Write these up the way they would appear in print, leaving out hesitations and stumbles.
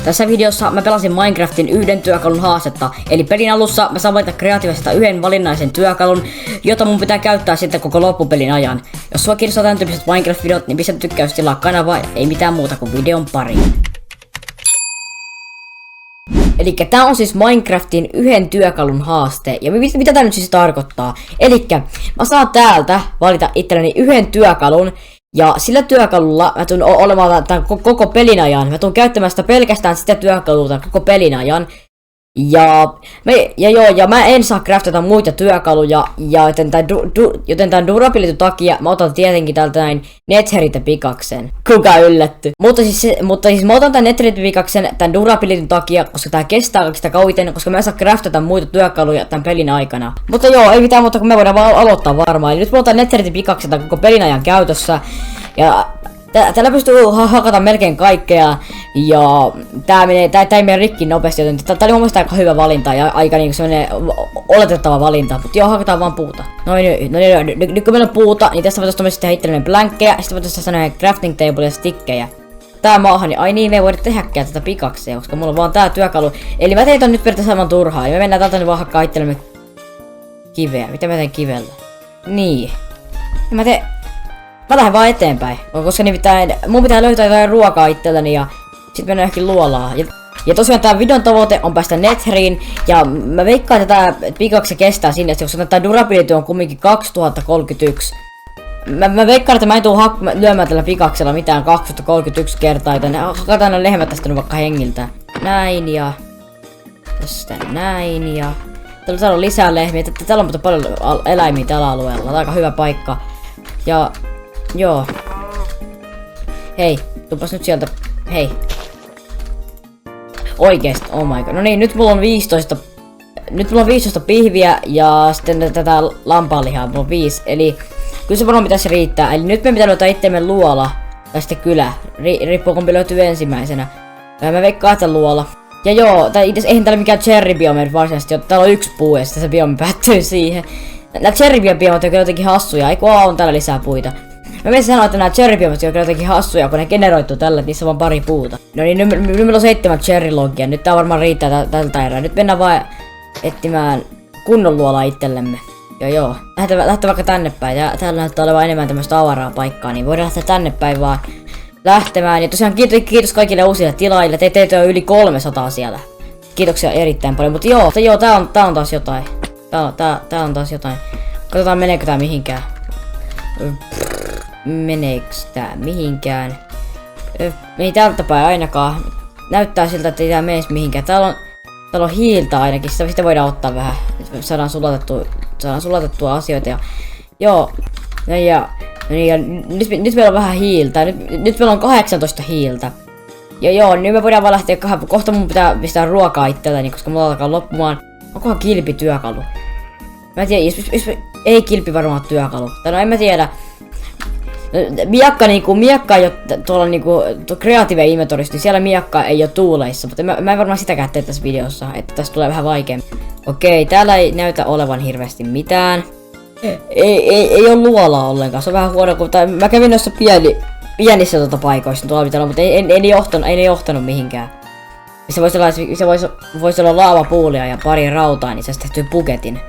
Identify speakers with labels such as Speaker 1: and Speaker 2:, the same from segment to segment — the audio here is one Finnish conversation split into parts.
Speaker 1: Tässä videossa mä pelasin Minecraftin yhden työkalun haastetta, eli pelin alussa mä saan valita kreatiivisesta yhden valinnaisen työkalun, jota mun pitää käyttää sitten koko loppupelin ajan. Jos sua kiinnostaa tämän tyyppiset Minecraft-videot, niin pistä tykkäys, tilaa kanavaa ja ei mitään muuta kuin videon pariin. Elikkä tää on siis Minecraftin yhden työkalun haaste. Ja mitä tää nyt siis tarkoittaa? Elikkä mä saan täältä valita itselleni yhden työkalun. Ja sillä työkalulla mä tuun olemaan tämän koko pelin ajan. Mä tuun käyttämään sitä pelkästään sitä työkalua koko pelin ajan. Ja mä en saa craftata muita työkaluja, joten tämän durability takia mä otan tietenkin täältä näin Netherite pikaksen. Kuka yllätty? Mutta siis mä otan tän Netherite pikaksen tän durability takia, koska tää kestää kaikista kauiten, koska mä en saa craftata muita työkaluja tän pelin aikana. Mutta joo, ei mitään muuta, kun me voidaan vaan aloittaa varmaan. Eli nyt mä otan Netherite pikaksen tän koko pelin ajan käytössä. Ja täällä pystyy hakata melkein kaikkea, ja tää ei mene rikki nopeasti, joten tää oli mun mielestä aika hyvä valinta ja aika niinku semmonen oletettava valinta, mutta joo, hakataan vaan puuta. Nyt kun meillä on puuta, niin tästä voitaisiin sitten itsellinen blankkejä, ja sitten voitaisiin sanoa crafting table ja stickejä. Tää maahan, niin ai niin, me ei voida tehdäkään tätä pikaksia, koska mulla on vaan tää työkalu. Eli mä tein ton nyt periaatteessa aivan turhaa, ja me mennään täältä nyt vaan hakkaa itsellemme kiveä. Mitä mä teen kivellä? Niin. Mä lähden vaan eteenpäin, koska nimittäin mun pitää löytää jotain ruokaa itselläni ja sit mennään johonkin luolaan. Ja tosiaan tää videon tavoite on päästä Netheriin, ja mä veikkaan, että tää pikakse kestää sinne, koska tää durability on kumminkin 2031. Mä veikkaan, että mä en tuu lyömään tällä pikaksella mitään 2031 kertaa, joten hakataan ne lehmät tästä vaikka hengiltä. Näin ja tästä näin ja täällä on lisää lehmiä, täällä on paljon eläimiä tällä alueella, tää on aika hyvä paikka. Ja joo. Hei, tupas nyt sieltä. Hei. Oikeesti, oh my god. No niin, nyt mulla on 15 pihviä ja sitten tätä lampaanlihaa mulla on 5. Eli kyllä se varmaan pitäisi riittää. Eli nyt me pitää löytää itseemme luola. Tai sitten kylä. Riippuu kumpi löytyy ensimmäisenä. Mä veikkaan, että luola. Ja joo, eihän täällä mikään cherry biome varsinaisesti. Täällä on yksi puu ja sitten se biome päättyy siihen. Nää cherry-biomat on jotenkin hassuja, eiku on täällä lisää puita. Mä menisin sanoa, että nää cherry-biomat on jotenkin hassuja, kun ne generoituu tällä, että niissä on vaan pari puuta. No niin, nyt meillä on 7 cherry-logia, nyt tää varmaan riittää tältä erää. Nyt mennään vaan etsimään kunnon luolaa itsellemme. Joo. Lähdetään vaikka tänne päin, ja täällä näyttää olevan enemmän tämmöstä avaraa paikkaa, niin voidaan lähteä tänne päin vaan lähtemään. Ja tosiaan kiitos kaikille uusille tilaajille, teitä on yli 300 siellä. Kiitoksia erittäin paljon, mutta joo, tää on taas jotain. Tää on taas jotain. Katsotaan meneekö tää mihinkään. Meneeks tää mihinkään? Ei tältä päin ainakaan. Näyttää siltä, että ei tää menes mihinkään. Täällä on hiiltä ainakin, sitä voidaan ottaa vähän. Saadaan sulatettua asioita ja joo. Ja nyt meillä on vähän hiiltä. Nyt meillä on 18 hiiltä. Ja joo, nyt me voidaan vaan lähteä kohta mun pitää pistää ruokaa itselläni, koska mulla alkaa loppumaan. Onkohan kilpi työkalu? Mä en tiedä, ei kilpi varmaan työkalu. Tai no en mä tiedä. Miakka ei oo tuolla Creative Inventorista, niin siellä miakka ei oo tuuleissa, mutta mä en varmaan sitäkään tee tässä videossa, että tästä tulee vähän vaikeampi. Okei, täällä ei näytä olevan hirveästi mitään. Ei oo luolaa ollenkaan, se on vähän huono, kun mä kävin noissa pienissä paikoissa tuolla pitää olla, mutta ei ne johtanut mihinkään. Se voisi olla laavapuulia ja pari rautaa, niin se olisi tehty buketin.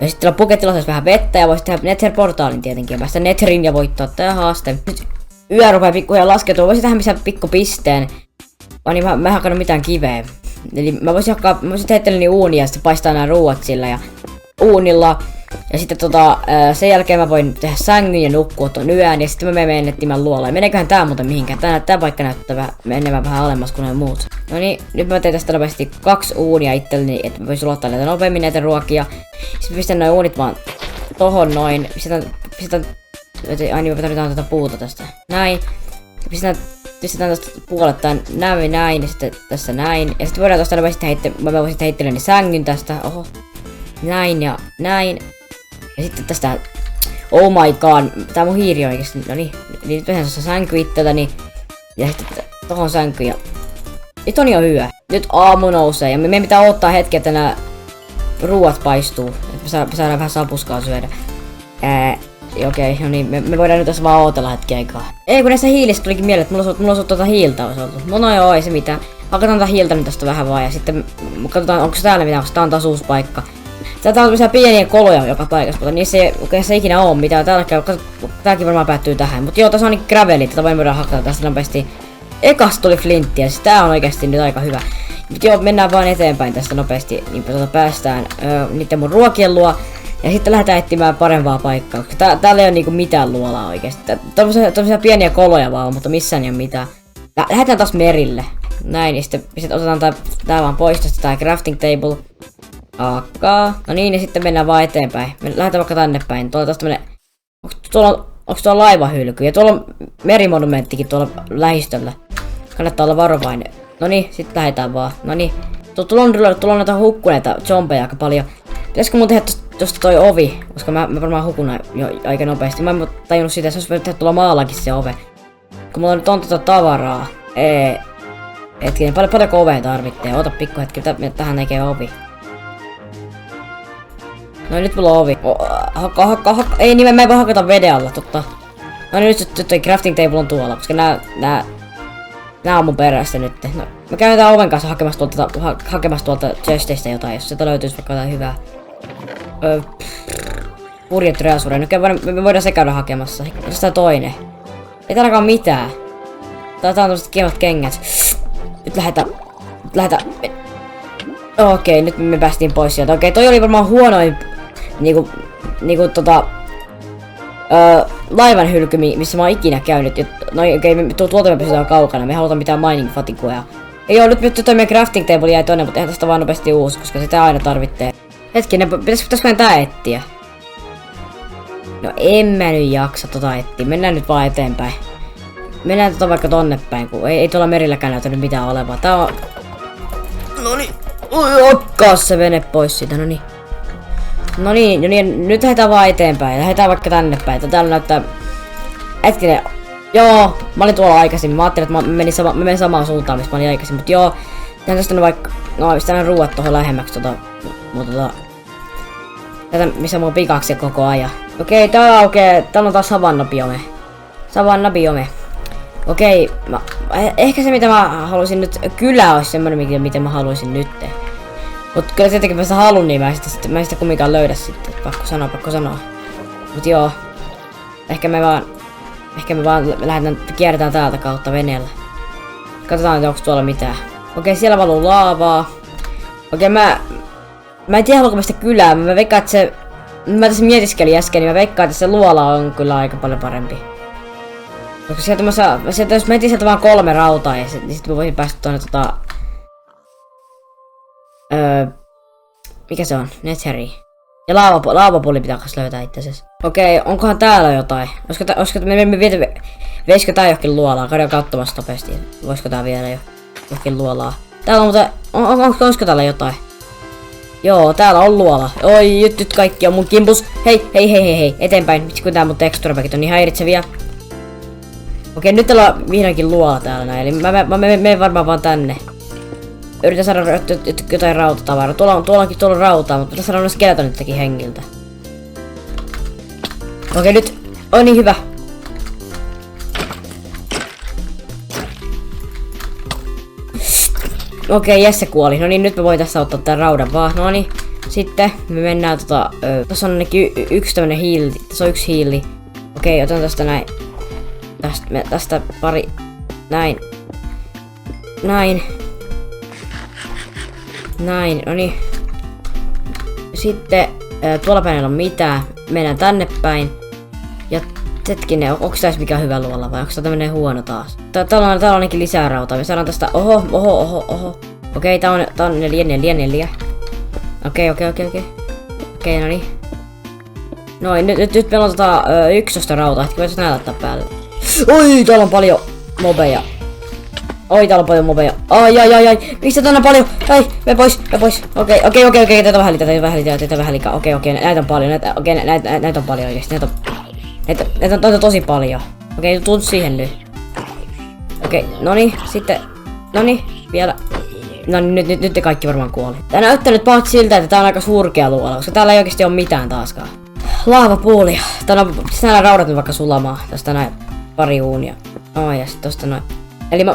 Speaker 1: Ja sitten tällä buketilla saisi vähän vettä ja voisi tehdä Nether-portaalin tietenkin ja päästä Netherin ja voittaa tää haaste. Nyt yö rupeaa pikkuhiljaa laskeutua, voisin tehdä missään pikkupisteen. Vaan niin mä en hakannut mitään kiveä. Eli mä voisin tehdä itselleni uunia ja sitten paistaa nämä ruuat sillä ja uunilla. Ja sitten sen jälkeen mä voin tehdä sängyn ja nukkua ton yön ja sitten mä menen etsimään luolaa. Meneeköhän tää muuten mihinkään? Tää paikka näyttää enemmän vähän alemmas kuin ne muut. No niin, nyt mä teen tästä nopeasti 2 uunia itselleni, että mä voisin luottaa näitä nopeammin näitä ruokia. Sitten pistän noin uunit vaan tohon noin. Ai niin, me tarvitaan tätä puuta tästä. Näin. Pistetään tästä puolet tän näin ja sitten tässä näin. Ja sitten voidaan tosta nopeasti mä voisin tehdä itselleni sängyn tästä. Oho. Näin ja näin. Ja sitten tästä, oh my god, tää mun hiiri oikeesti, no niin, nyt tehdään tuossa sänky itseltäni. Ja sitten tohon sänky ja nyt on jo hyvä. Nyt aamu nousee ja meidän pitää odottaa hetki, että nää ruuat paistuu. Että me saadaan vähän sapuskaa syödä. Okei, no niin, me voidaan nyt tässä vaan ootella hetki aikaa. Ei kun näissä hiilistä tulikin mieleen, että mulla on hiiltä olisi oltu. No joo, ei se mitään. hakataan tätä hiiltä nyt tästä vähän vaan ja sitten katsotaan onko täällä mitään, koska tää on taas uusi paikka. Täällä on tämmöisiä pieniä koloja joka paikassa, mutta niissä ei oikeastaan ikinä oo mitään. Tääkin varmaan päättyy tähän. Mut joo, tässä on niin gravelit, tätä voidaan hakata tästä nopeasti. Ekasta tuli flintti ja siis tää on oikeesti nyt aika hyvä. Mut joo, mennään vaan eteenpäin tästä nopeasti, niin päästään niitten mun ruokien luo. Ja sitten lähdetään etsimään parempaa paikkaa, koska täällä ei oo niinku mitään luolaa oikeesti. Tommosia pieniä koloja vaan, mutta missään ei oo mitään. Lähdetään taas merille. Näin, ja sitten otetaan tää vaan pois tästä tää crafting table. No niin, ja sitten mennään vaan eteenpäin. Me lähdetään vaikka tänne päin. Tuolla taas tämmönen... Onks tuolla laivahylky? Ja tuolla on merimonumenttikin tuolla lähistöllä. Kannattaa olla varovainen. No niin, sit lähdetään vaan. No niin. Tuolla on noita hukkuneita zombeja aika paljon. Pitäisikö mun tehdä tosta toi ovi? Koska mä varmaan hukun jo aika nopeasti. Mä en tajunnut sitä, että se olisi tehdä tuolla maallakin se ove. Kun mulla nyt on tavaraa. Hetkinen, paljonko ovea tarvitsee? Ota pikku hetki, tähän tekee ovi. No nyt mulla on ovi. Hakka. Ei niin, mä en voi hakata veden alla, totta. No niin, nyt toi crafting table on tuolla, koska nää on mun perässä nyt. No, mä käyn tän oven kanssa hakemassa tuolta chestistä jotain, jos sieltä löytyisi vaikka jotain hyvää. Purjet reasureja. Nyt me voidaan se käydä hakemassa. Onko tää toinen? Ei täällä mitään. Tää on tämmöset kiemmat kengät. Nyt lähdetään. Okei, nyt me päästiin pois sieltä. Okei, toi oli varmaan huonoin laivan hylky, missä mä oon ikinä käynyt. No okei, tuolta me pysytään kaukana. Me halutaan mitään mining fatiguea. Ei oo, nyt toi meidän crafting table jäi tonne, mutta eihän tästä vaan nopeasti uusi, koska sitä aina tarvitsee. Hetkinen, pitäisikö tää etsiä? No en mä nyt jaksa etsiä. Mennään nyt vaan eteenpäin. Mennään vaikka tonne päin, kun ei tuolla merilläkään näytänyt mitään olevaa. Tää on... Noniin. Otkaa se vene pois siitä, noniin. Noniin, nyt lähdetään vaan eteenpäin. Lähdetään vaikka tänne päin. Täällä näyttää... Hetkinen. Joo, mä olin tuolla aikaisemmin. Mä ajattelin, että mä menin samaan suuntaan, missä mä olin aikaisemmin. Mut joo, tehdään tästä vaikka... No, pistetään ruuat tohon lähemmäksi tätä, missä mulla on pikaksia koko ajan. Okei, täällä on taas savannabiome. Okei, ehkä se mitä mä haluaisin nyt, kyllä olisi semmonen mitä mä haluaisin nyt. Mut kyllä tietenkin mä sitä halun, niin mä en sitä kumminkaan löydä sitten. Pakko sanoa. Mut joo. Ehkä me vaan kierretään täältä kautta veneellä. Katsotaan, onko tuolla mitään. Okei, siellä valuu laavaa. Okei, mä en tiedä haluanko mä sitä kylää. Mä veikkaan, että se... Mä tässä mietiskelin äsken, niin mä veikkaan, että se luola on kyllä aika paljon parempi. Koska sieltä jos mä etin sieltä vaan 3 rautaa, niin sit mä voisin päästä tuonne mikä se on? Netheri. Ja laavapulli pitää kas löytää itse asiassa. Okei, onkohan täällä jotain? Veisikö tää johonkin luolaa? Käydään katsomassa nopeasti. Voisiko tää vielä johonkin luolaa? Täällä on mutta... Olisiko täällä jotain? Joo, täällä on luola. Oi, nyt kaikki on mun kimpus. Hei. Eteenpäin. Miksi kun tää mun texturepackit on niin häiritseviä. Okei, nyt täällä on vihdoinkin luola täällä näin. Eli mä menen varmaan vaan tänne. Yritän saada jotain rautatavaraa. Tuolla on rautaa, mutta pitäis saada noin skeletonittakin hengiltä. Okei, nyt. Oi niin hyvä. Okei, Jesse kuoli. No niin, nyt mä voin tässä ottaa tän raudan vaan. No niin. Sitten me mennään tässä on ainakin yksi tämmönen hiili. Tässä on yksi hiili. Okei, otan tästä näin. Tästä pari. Näin, no niin. Sitten tuolla päin ei ole mitään. Mennään tänne päin. Ja hetkinen, onko tässä mikään hyvä luola vai onko tää tämmönen huono taas? Täällä on ainakin lisää rautaa. Me saadaan tästä... Oho. Okei, tää on 4. Okei, no niin. Noin, nyt meillä on 11 rautaa. Hetki voisi nää laittaa päälle. Oi, täällä on paljon mobeja. Ai. Mistä täällä on paljon? Ai, me pois. Okei, teitä vähän liikaa. Okei, näitä on paljon. Näitä on paljon oikeesti. Näitä on tosi paljon. Okei, tuut siihen nyt. Okei, noni, sitten. Noni, vielä. Noni, nyt te kaikki varmaan kuoli. Tää näyttää nyt pahat siltä, että tää on aika surkea luola, koska täällä ei oikeesti oo mitään taaskaan. Laavapuulia. Täällä raudat nyt vaikka sulamaan. Tästä näin pari uunia. Ja sit tosta noin. Eli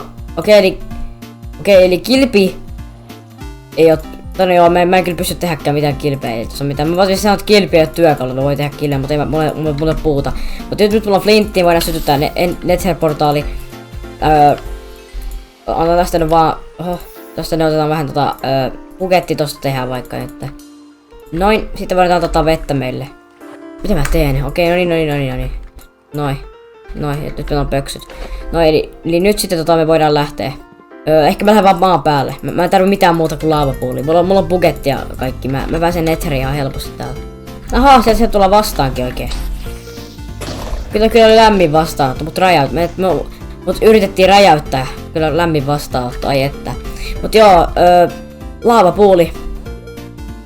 Speaker 1: Okei, eli kilpi ei oo... No joo, mä en kyllä pysty tehdäkään mitään kilpeä, ei tossa mitään. Mä voisin sanoa, että kilpi ei oo työkalu, voi tehdä kilpeä, mutta ei mulle puuta. Mutta nyt mulla on flinttiin, voidaan sytyttää Nether-portaali. Anna tästä nyt vaan... Tosta ne otetaan vähän puketti tosta tehdään vaikka nyt. Noin, sitten voidaan vettä meille. Mitä mä teen? Okei, no niin. Noin, nyt meillä on pöksyt. No eli nyt sitten me voidaan lähteä. Ehkä mä lähden vaan maan päälle. Mä en tarvi mitään muuta kuin laavapuulia. Mulla on bugetti ja kaikki. Mä pääsen Netheriin ihan helposti täältä. Ahaa, sieltä tulla vastaankin oikein. Kyllä oli lämmin vastaanotto, mut yritettiin räjäyttää. Kyllä lämmin vastaanotto, ai että. Mut joo, laavapuuli.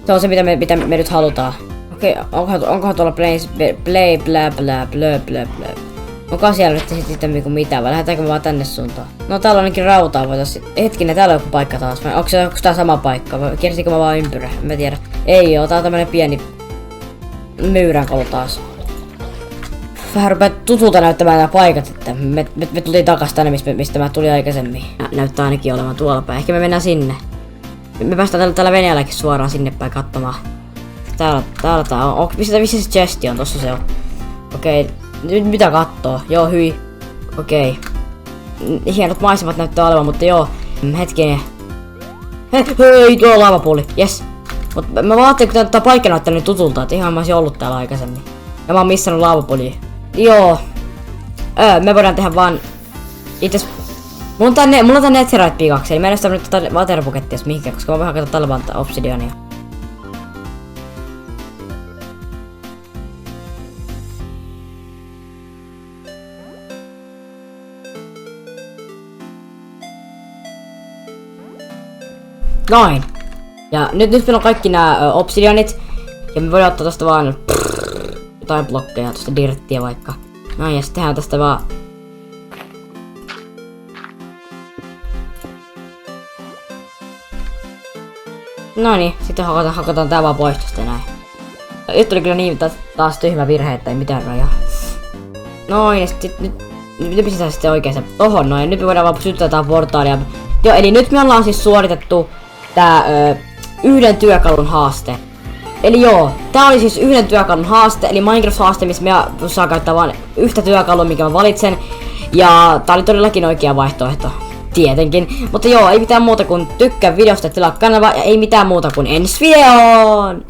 Speaker 1: Se on se mitä me nyt halutaan. Okei, onkohan tuolla play bla bla bla bla bla. Onko siellä nyt sitten mitään vai lähdetäänkö me vaan tänne suuntaan? No täällä on ainakin rautaa hetkinen, täällä on joku paikka taas. Onko tää sama paikka? Kiersikö mä vaan ympyrä? En mä tiedä. Ei oo, tää on tämmönen pieni myyränkolu taas. Vähän rupee tutulta näyttämään nämä paikat, että me tultiin takas tänne, mistä mä tulin aikaisemmin. Näyttää ainakin olevan tuolla päin. Ehkä me mennään sinne. Me päästään tällä veneelläkin suoraan sinne päin katsomaan. Täällä tää on. Missä se chesti on? Tossa se on. Okei. Nyt mitä kattoo? Joo, hyi. Okei. Hienot maisemat näyttää olevan, mutta joo. Hetkinen. Hei, tuo laavapuuli. Yes. Mut mä vaan ajattelin, kun tää paikka näyttää niin tutulta, että ihan mä olisin ollut täällä aikaisemmin. Ja mä oon missannut laavapuolia. Joo. Me voidaan tehdä vaan... Itses... Mulla on tää Netherite pikaksi, eli mä en edes nyt tätä waterbukettia mihinkään, koska mä voin hakata tällä vaan obsidiania. Noin. Ja nyt meillä on kaikki nää obsidianit. Ja me voidaan ottaa tosta vaan jotain blokkeja, tosta dirttiä vaikka. Noin, ja sitten tehdään tästä vaan... Noniin, sitten hakataan tää vaan pois tosta näin. Nyt tuli kyllä niin taas tyhmä virhe, että ei mitään rajaa. Noin, ja nyt pistetään sitten oikein tohon noin. Nyt me voidaan vaan sytyttää tää portaalia. Joo, eli nyt me ollaan siis suoritettu tää yhden työkalun haaste. Eli joo, tää oli siis yhden työkalun haaste, eli Minecraft-haaste, missä me saa käyttää vain yhtä työkalua, mikä mä valitsen. Ja tää oli todellakin oikea vaihtoehto. Tietenkin. Mutta joo, ei mitään muuta kuin tykkää videosta, tilaa kanava ja ei mitään muuta kuin ensi videoon!